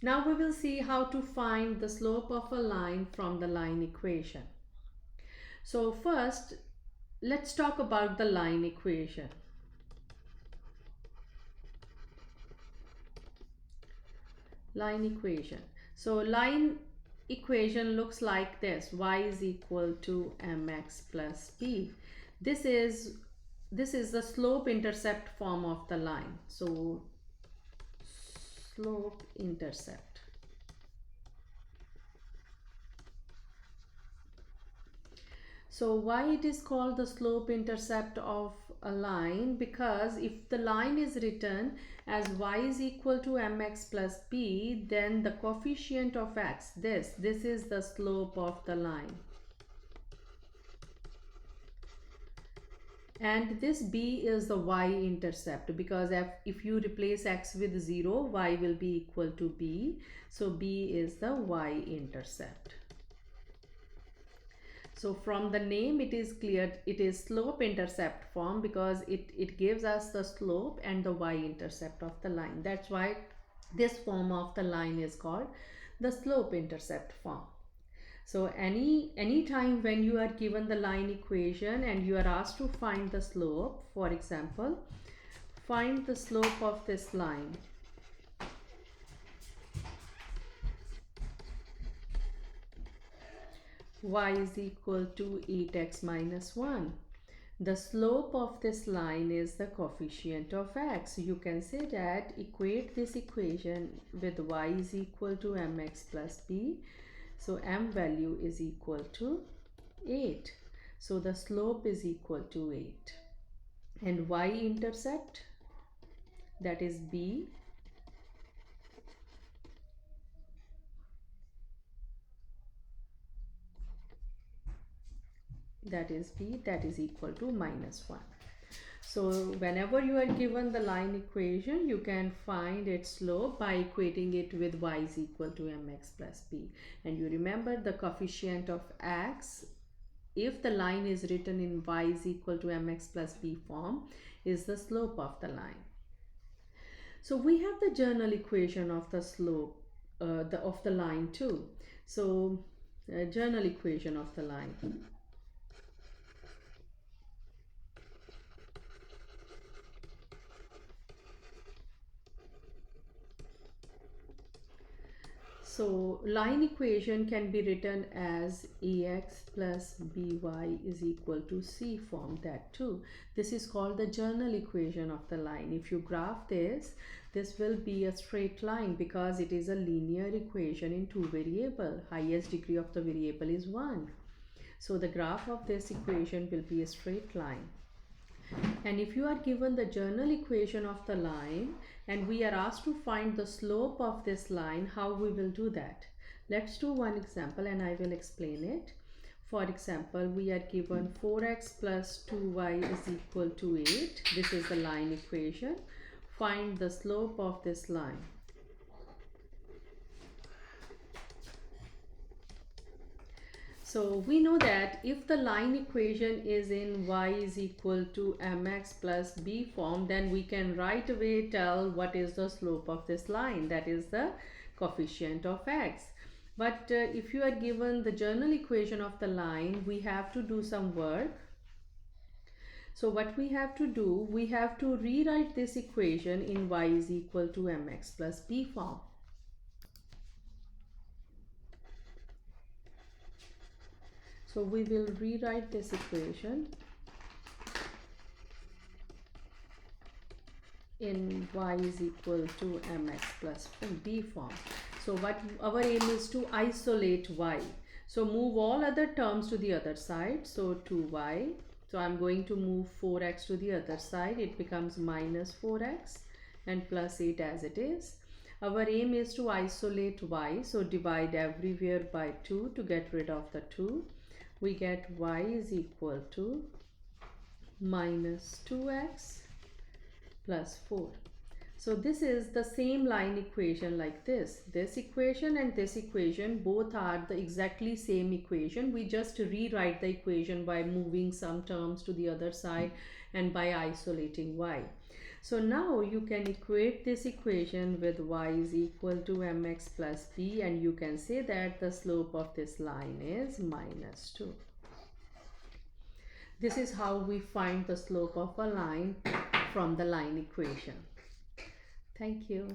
Now we will see how to find the slope of a line from the line equation. So first, let's talk about the line equation. Line equation. So line equation looks like this: y is equal to mx plus b. This is the slope intercept form of the line. So slope intercept. So why it is called the slope intercept of a line? Because if the line is written as y is equal to mx plus b, then the coefficient of x, this is the slope of the line. And this b is the y-intercept, because if you replace x with 0, y will be equal to b. So b is the y-intercept. So from the name it is clear it is slope intercept form, because it gives us the slope and the y-intercept of the line. That's why this form of the line is called the slope intercept form. So any time when you are given the line equation and you are asked to find the slope, for example, find the slope of this line. Y is equal to 8x minus 1. The slope of this line is the coefficient of x. You can say that equate this equation with y is equal to mx plus b. So m value is equal to 8. So the slope is equal to 8. And y-intercept, that is b, that is equal to minus 1. So whenever you are given the line equation, you can find its slope by equating it with y is equal to mx plus b. And you remember the coefficient of x, if the line is written in y is equal to mx plus b form, is the slope of the line. So we have the general equation of the slope of the line too. So general equation of the line. So line equation can be written as ax plus by is equal to c form, that too. This is called the general equation of the line. If you graph this, this will be a straight line because it is a linear equation in two variable. Highest degree of the variable is 1. So the graph of this equation will be a straight line. And if you are given the general equation of the line and we are asked to find the slope of this line, how we will do that? Let's do one example and I will explain it. For example, we are given 4x plus 2y is equal to 8. This is the line equation. Find the slope of this line. So we know that if the line equation is in y is equal to mx plus b form, then we can right away tell what is the slope of this line, that is the coefficient of x. But if you are given the general equation of the line, we have to do some work. So what we have to do, we have to rewrite this equation in y is equal to mx plus b form. So we will rewrite this equation in y is equal to mx plus b form. So what our aim is to isolate y. So move all other terms to the other side. So 2y. So I'm going to move 4x to the other side. It becomes minus 4x and plus 8 as it is. Our aim is to isolate y. So divide everywhere by 2 to get rid of the 2. We get y is equal to minus 2x plus 4. So this is the same line equation like this. This equation and this equation both are the exactly same equation. We just rewrite the equation by moving some terms to the other side and by isolating y. So now you can equate this equation with y is equal to mx plus b, and you can say that the slope of this line is -2. This is how we find the slope of a line from the line equation. Thank you.